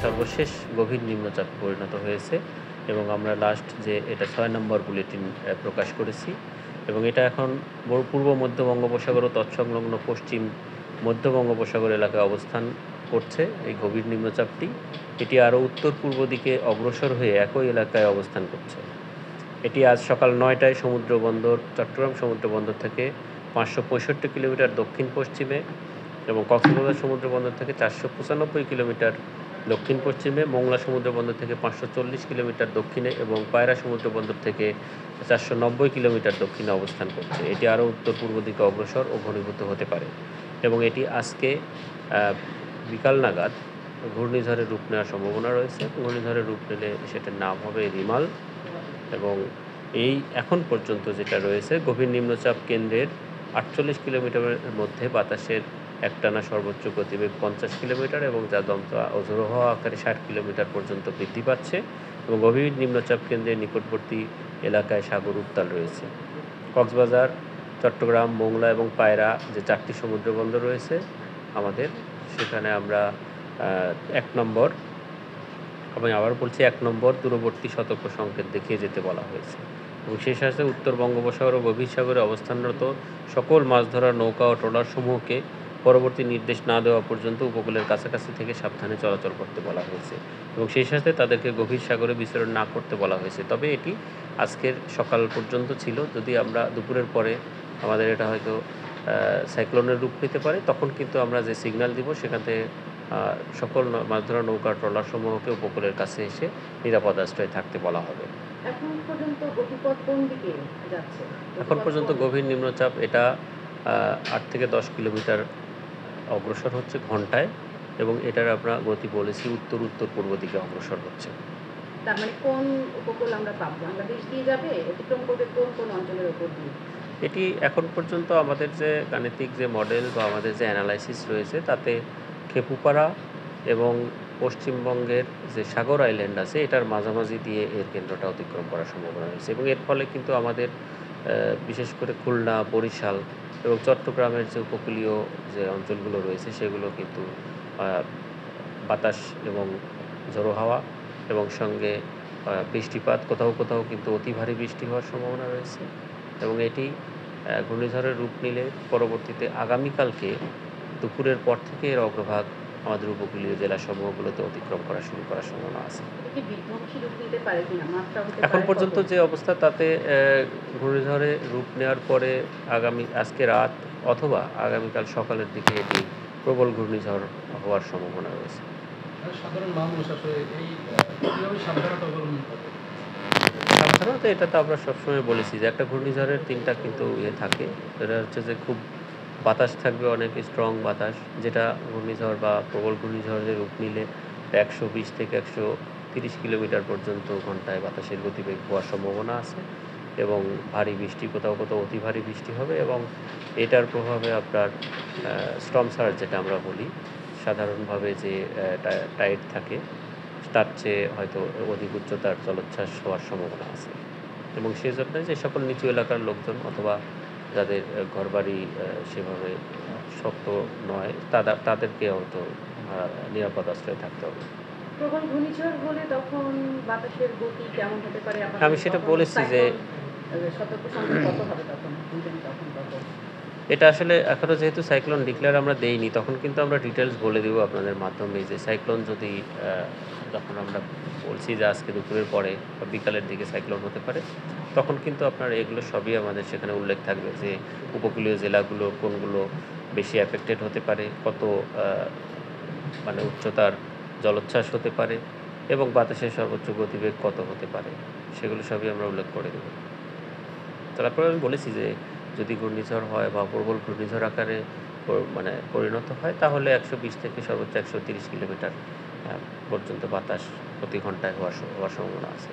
সর্বশেষ গভীর নিম্নচাপে পরিণত হয়েছে এবং আমরা লাস্ট যে এটা ৬ নম্বর বুলেটিন প্রকাশ করেছি এবং এটা এখন পূর্ব মধ্য বঙ্গোপসাগর ও তৎসংলগ্ন পশ্চিম মধ্য বঙ্গোপসাগর এলাকায় অবস্থান করছে এই গভীর নিম্নচাপটি। এটি আরও উত্তর পূর্ব দিকে অগ্রসর হয়ে একই এলাকায় অবস্থান করছে। এটি আজ সকাল ৯টায় চট্টগ্রাম সমুদ্র বন্দর থেকে ৫৬৫ কিলোমিটার দক্ষিণ পশ্চিমে এবং কক্সবাজার সমুদ্র বন্দর থেকে ৪৯৫ কিলোমিটার দক্ষিণ পশ্চিমে, মোংলা সমুদ্র বন্দর থেকে ৫৪০ কিলোমিটার দক্ষিণে এবং পায়রা সমুদ্র বন্দর থেকে ৪৯০ কিলোমিটার দক্ষিণে অবস্থান করছে। এটি আরও উত্তর পূর্ব দিকে অগ্রসর ও ঘনীভূত হতে পারে এবং এটি আজকে বিকাল নাগাদ ঘূর্ণিঝড়ের রূপ নেওয়ার সম্ভাবনা রয়েছে। ঘূর্ণিঝড়ের রূপ নিলে সেটার নাম হবে রিমাল এবং এই এখন পর্যন্ত যেটা রয়েছে গভীর নিম্নচাপ কেন্দ্রের ৪৮ কিলোমিটারের মধ্যে বাতাসের একটানা সর্বোচ্চ গতিবেগ ৫০ কিলোমিটার এবং যা দমকা ও ঝোড়ো হাওয়া আকারে ৬০ কিলোমিটার পর্যন্ত বৃদ্ধি পাচ্ছে এবং গভীর নিম্নচাপ কেন্দ্রের নিকটবর্তী এলাকায় সাগর উত্তাল রয়েছে। কক্সবাজার, চট্টগ্রাম, মোংলা এবং পায়রা যে ৪টি সমুদ্র বন্দর রয়েছে আমাদের, সেখানে আমরা ১ নম্বর, আমি আবার বলছি ১ নম্বর দূরবর্তী সতর্ক সংকেত দেখিয়ে যেতে বলা হয়েছে এবং সেই সাথে উত্তর বঙ্গোপসাগর ও গভীর সাগরে অবস্থানরত সকল মাছ ধরার নৌকা ও ট্রলারসমূহকে পরবর্তী নির্দেশ না দেওয়া পর্যন্ত উপকূলের কাছাকাছি থেকে সাবধানে চলাচল করতে বলা হয়েছে এবং সেই সাথে তাদেরকে গভীর সাগরে বিচরণ না করতে বলা হয়েছে। তবে এটি আজকের সকাল পর্যন্ত ছিল। যদি আমরা দুপুরের পরে আমাদের এটা হয়তো সাইক্লোনের রূপ নিতে পারে, তখন কিন্তু আমরা যে সিগন্যাল দিব সেখান থেকে সকল মাছ ধরা নৌকা ট্রলারসমূহকে উপকূলের কাছে এসে নিরাপদ আশ্রয়ে থাকতে বলা হবে। এখন পর্যন্ত গভীর নিম্নচাপ এটা ৮ থেকে ১০ কিলোমিটার অগ্রসর হচ্ছে ঘন্টায় এবং এটার আমরা গতি বলেছি উত্তর পূর্ব দিকে অগ্রসর হচ্ছে। তার মানে কোন উপকূল আমরা পাবো? বাংলাদেশ দিয়ে যাবে, অতিক্রম করবে কোন অঞ্চলের উপর দিয়ে? এটি এখন পর্যন্ত আমাদের যে গাণিতিক যে মডেল বা আমাদের যে অ্যানালাইসিস রয়েছে তাতে খেপুপাড়া এবং পশ্চিমবঙ্গের যে সাগর আইল্যান্ড আছে এটার মাঝামাঝি দিয়ে এর কেন্দ্রটা অতিক্রম করার সম্ভাবনা রয়েছে এবং এর ফলে কিন্তু আমাদের বিশেষ করে খুলনা, বরিশাল এবং চট্টগ্রামের যে উপকূলীয় যে অঞ্চলগুলো রয়েছে সেগুলো কিন্তু বাতাস এবং ঝোড়ো হাওয়া এবং সঙ্গে বৃষ্টিপাত, কোথাও কোথাও কিন্তু অতি ভারী বৃষ্টি হওয়ার সম্ভাবনা রয়েছে এবং এটি ঘূর্ণিঝড়ের রূপ নিলে পরবর্তীতে আগামীকালকে দুপুরের পর থেকে এর অগ্রভাগ আমাদের উপকূলীয় জেলাসমূহগুলোতে অতিক্রম শুরু করার সম্ভাবনা আছে। এখন পর্যন্ত যে অবস্থা তাতে ঘূর্ণিঝড়ে রূপ নেওয়ার পরে আজকে রাত অথবা আগামীকাল সকালের দিকে এটি প্রবল ঘূর্ণিঝড় হওয়ার সম্ভাবনা রয়েছে। সাধারণত এটা তো আমরা সবসময় বলেছি যে একটা ঘূর্ণিঝড়ের ৩টা কিন্তু থাকে। এটা হচ্ছে যে খুব বাতাস থাকবে, অনেক স্ট্রং বাতাস, যেটা ঘূর্ণিঝড় বা প্রবল ঘূর্ণিঝড়ের রূপ নিলে ১২০ থেকে ১৩০ কিলোমিটার পর্যন্ত ঘন্টায় বাতাসের গতিবেগ হওয়ার সম্ভাবনা আছে এবং ভারী বৃষ্টি, কোথাও কোথাও অতি ভারী বৃষ্টি হবে এবং এটার প্রভাবে আপনার স্টর্ম সার্জ যেটা আমরা বলি, সাধারণভাবে যে টাইড থাকে তার চেয়ে হয়তো অধিক উচ্চতার জলোচ্ছ্বাস হওয়ার সম্ভাবনা আছে এবং সেই জন্য যে সকল নিচু এলাকার লোকজন অথবা যাদের ঘরবাড়ি সেভাবে শক্ত নয় তাদেরকে হয়তো নিরাপদ আশ্রয়ে থাকতে হবে। আমি সেটা বলেছি যে এটা আসলে এখনও যেহেতু সাইক্লোন ডিক্লেয়ার আমরা দেইনি, তখন কিন্তু আমরা ডিটেলস বলে দেবো আপনাদের মাধ্যমে যে সাইক্লোন যদি যখন আমরা বলছি যে আজকে দুপুরের পরে বা বিকালের দিকে সাইক্লোন হতে পারে, তখন কিন্তু আপনার এগুলো সবই আমাদের সেখানে উল্লেখ থাকবে যে উপকূলীয় জেলাগুলো কোনগুলো বেশি অ্যাফেক্টেড হতে পারে, কত মানে উচ্চতার জলোচ্ছ্বাস হতে পারে এবং বাতাসের সর্বোচ্চ গতিবেগ কত হতে পারে, সেগুলো সবই আমরা উল্লেখ করে দেবো। তারপরে আমি বলেছি যে যদি ঘূর্ণিঝড় হয় বা প্রবল ঘূর্ণিঝড় আকারে পরিণত হয় তাহলে ১২০ থেকে সর্বোচ্চ ১৩০ কিলোমিটার পর্যন্ত বাতাস প্রতি ঘন্টায় হওয়ার সম্ভাবনা আছে।